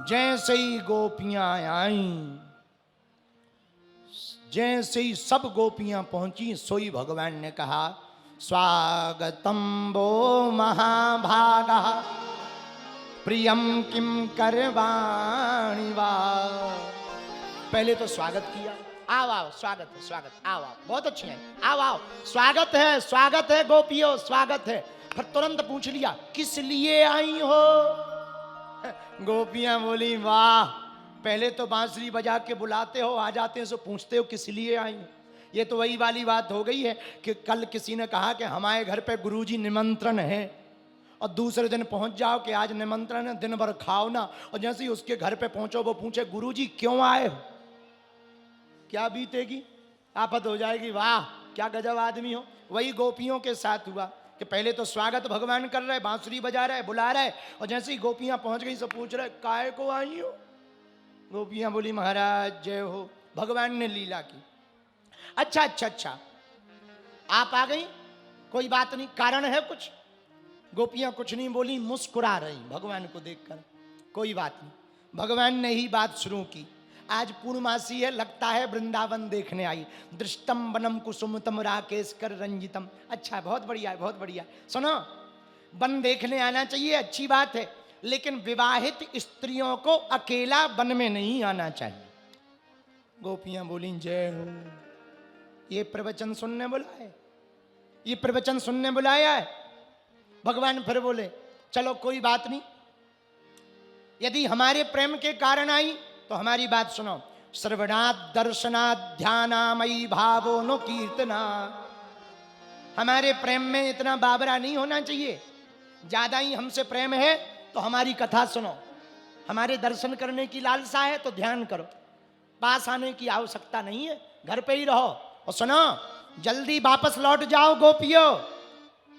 जैसे ही गोपियां आईं, जैसे ही सब गोपियां पहुंची, सोई भगवान ने कहा स्वागतम वो महाभागा प्रियम किम करवाणि वा। पहले तो स्वागत किया, आओ आओ स्वागत है, स्वागत, आओ आओ, बहुत अच्छे हैं, आओ आओ, स्वागत है गोपियों, स्वागत है। फिर तुरंत पूछ लिया किस लिए आई हो। गोपियां बोली वाह, पहले तो बांसुरी बजा के बुलाते हो, आ जाते हैं सो पूछते हो किस लिए आई। ये तो वही वाली बात हो गई है कि कल किसी ने कहा कि हमारे घर पे गुरुजी निमंत्रण है, और दूसरे दिन पहुंच जाओ कि आज निमंत्रण है, दिन भर खाओ ना, और जैसे ही उसके घर पे पहुंचो वो पूछे गुरुजी क्यों आए हो, क्या बीतेगी, आफत हो जाएगी। वाह क्या गजब आदमी हो। वही गोपियों के साथ हुआ कि पहले तो स्वागत भगवान कर रहे, बांसुरी बजा रहे, बुला रहे, और जैसे ही गोपियां पहुंच गई सब पूछ रहे काय को आई हो। गोपियां बोली महाराज जय हो, भगवान ने लीला की। अच्छा अच्छा अच्छा, आप आ गई, कोई बात नहीं, कारण है कुछ। गोपियां कुछ नहीं बोली, मुस्कुरा रही भगवान को देखकर। कोई बात नहीं, भगवान ने ही बात शुरू की। आज पूर्णमासी है, लगता है वृंदावन देखने आई। दृष्टम वनम कुसुमतम राकेश कर रंजितम। अच्छा, बहुत बढ़िया है, बहुत बढ़िया। सुनो, वन देखने आना चाहिए, अच्छी बात है, लेकिन विवाहित स्त्रियों को अकेला वन में नहीं आना चाहिए। गोपियां बोली जय हो, ये प्रवचन सुनने बुलाए, ये प्रवचन सुनने बुलाया है। भगवान फिर बोले चलो कोई बात नहीं, यदि हमारे प्रेम के कारण आई तो हमारी बात सुनो। श्रवणात् दर्शनात् ध्यानामयी भावो नो कीर्तना। हमारे प्रेम में इतना बाबरा नहीं होना चाहिए, ज्यादा ही हमसे प्रेम है तो हमारी कथा सुनो। हमारे दर्शन करने की लालसा है तो ध्यान करो, पास आने की आवश्यकता नहीं है, घर पे ही रहो। और सुनो, जल्दी वापस लौट जाओ गोपियों।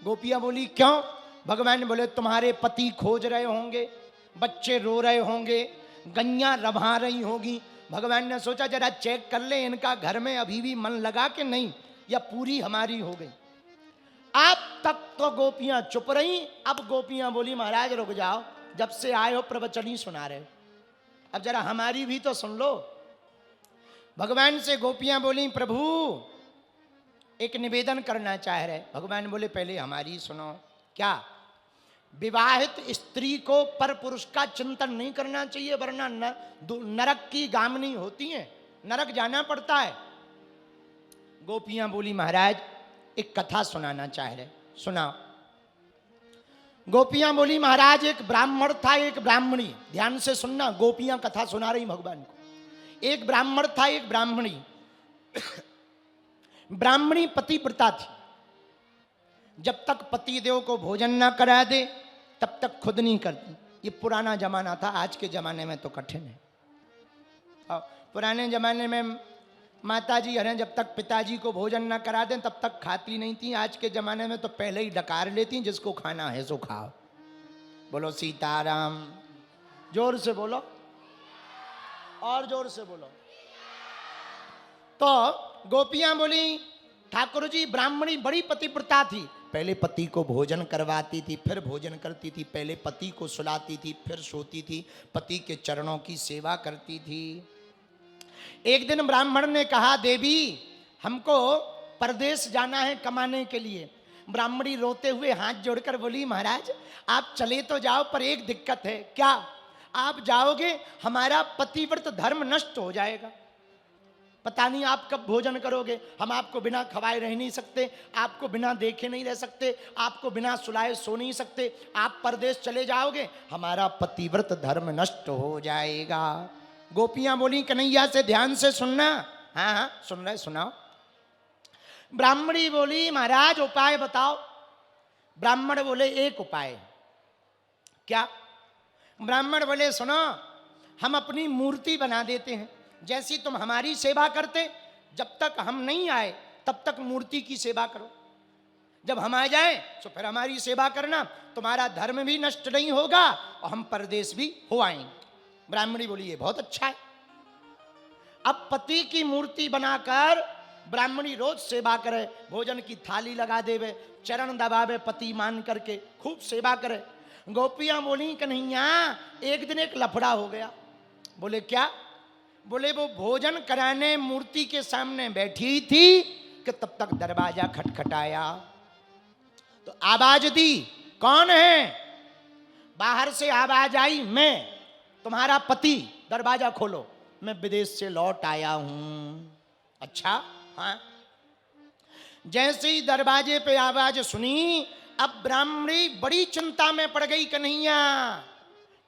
गोपियां बोली क्यों। भगवान बोले तुम्हारे पति खोज रहे होंगे, बच्चे रो रहे होंगे, गैया रभा रही होगी। भगवान ने सोचा जरा चेक कर ले इनका घर में अभी भी मन लगा कि नहीं, या पूरी हमारी हो गई। अब तक तो गोपियां चुप रही, अब गोपियां बोली महाराज रुक जाओ, जब से आए हो प्रवचन ही सुना रहे हो, अब जरा हमारी भी तो सुन लो। भगवान से गोपियां बोली प्रभु एक निवेदन करना चाह रहे। भगवान बोले पहले हमारी सुनो। क्या। विवाहित स्त्री को पर पुरुष का चिंतन नहीं करना चाहिए, वरना नरक की गामनी होती है, नरक जाना पड़ता है। गोपियां बोली महाराज एक कथा सुनाना चाह रहे, सुनाओ। गोपियां बोली महाराज एक ब्राह्मण था, एक ब्राह्मणी। ध्यान से सुनना, गोपियां कथा सुना रही भगवान को। एक ब्राह्मण था, एक ब्राह्मणी। ब्राह्मणी पतिव्रता थी, जब तक पति देव को भोजन ना करा दे तब तक खुद नहीं करती। ये पुराना जमाना था, आज के जमाने में तो कठिन है। और पुराने जमाने में माताजी हरें जब तक पिताजी को भोजन ना करा दें तब तक खाती नहीं थी। आज के जमाने में तो पहले ही डकार लेती, जिसको खाना है सो खाओ। बोलो सीताराम, जोर से बोलो, और जोर से बोलो। तो गोपियां बोली ठाकुर जी ब्राह्मणी बड़ी पतिव्रता थी, पहले पति को भोजन करवाती थी, फिर भोजन करती थी, पहले पति को सुलाती थी, फिर सोती थी, पति के चरणों की सेवा करती थी। एक दिन ब्राह्मण ने कहा देवी हमको परदेश जाना है कमाने के लिए। ब्राह्मणी रोते हुए हाथ जोड़कर बोली महाराज आप चले तो जाओ, पर एक दिक्कत है। क्या। आप जाओगे हमारा पतिव्रत धर्म नष्ट हो जाएगा, पता नहीं आप कब भोजन करोगे, हम आपको बिना खवाए रह नहीं सकते, आपको बिना देखे नहीं रह सकते, आपको बिना सुलाए सो नहीं सकते। आप परदेश चले जाओगे हमारा पतिव्रत धर्म नष्ट हो जाएगा। गोपियां बोली कन्हैया से ध्यान से सुनना। हाँ हाँ सुन रहे, सुनाओ। ब्राह्मणी बोली महाराज उपाय बताओ। ब्राह्मण बोले एक उपाय। क्या। ब्राह्मण बोले सुनो, हम अपनी मूर्ति बना देते हैं, जैसी तुम हमारी सेवा करते, जब तक हम नहीं आए तब तक मूर्ति की सेवा करो, जब हम आ जाएं तो फिर हमारी सेवा करना, तुम्हारा धर्म भी नष्ट नहीं होगा और हम परदेश भी हो आएंगे। ब्राह्मणी बोली ये बहुत अच्छा है। अब पति की मूर्ति बनाकर ब्राह्मणी रोज सेवा करे, भोजन की थाली लगा देवे, चरण दबावे, पति मान करके खूब सेवा करे। गोपियां बोली कन्हैया एक दिन एक लफड़ा हो गया। बोले क्या? बोले वो भोजन कराने मूर्ति के सामने बैठी थी कि तब तक दरवाजा खटखटाया, तो आवाज दी, कौन है? बाहर से आवाज आई, मैं तुम्हारा पति, दरवाजा खोलो, मैं विदेश से लौट आया हूं। अच्छा, हाँ। जैसे ही दरवाजे पे आवाज सुनी, अब ब्राह्मणी बड़ी चिंता में पड़ गई कन्हैया।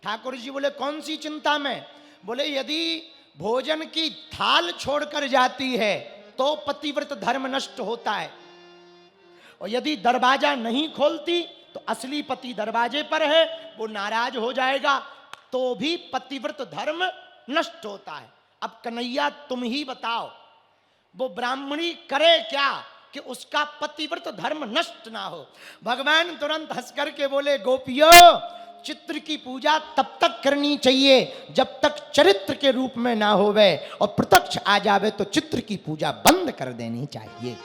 ठाकुर जी बोले कौन सी चिंता में? बोले यदि भोजन की थाल छोड़कर जाती है तो पतिव्रत धर्म नष्ट होता है, और यदि दरवाजा नहीं खोलती तो असली पति दरवाजे पर है, वो नाराज हो जाएगा, तो भी पतिव्रत धर्म नष्ट होता है। अब कन्हैया तुम ही बताओ वो ब्राह्मणी करे क्या कि उसका पतिव्रत धर्म नष्ट ना हो। भगवान तुरंत हंस करके बोले गोपियों, चित्र की पूजा तब तक करनी चाहिए जब तक चरित्र के रूप में ना होवे, और प्रत्यक्ष आ जावे तो चित्र की पूजा बंद कर देनी चाहिए।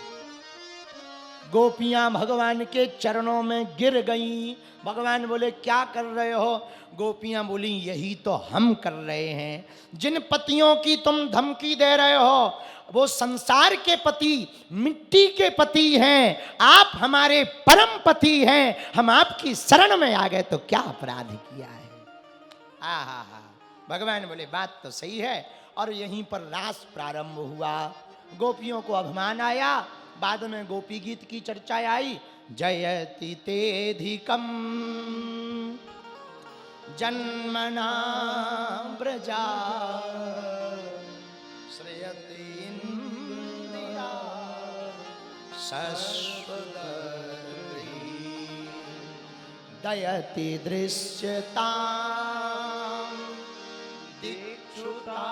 गोपियां भगवान के चरणों में गिर गईं। भगवान बोले क्या कर रहे हो? गोपियां बोली यही तो हम कर रहे हैं। जिन पतियों की तुम धमकी दे रहे हो वो संसार के पति, मिट्टी के पति हैं, आप हमारे परम पति हैं, हम आपकी शरण में आ गए तो क्या अपराध किया है? हा। भगवान बोले बात तो सही है, और यहीं पर रास प्रारंभ हुआ। गोपियों को अभिमान आया, बाद में गोपी गीत की चर्चा आई। जयति तेधिकम जन्मना ब्रजा श्रेयति इंदिरा शश्वती दयति दृश्यता दिक्षुता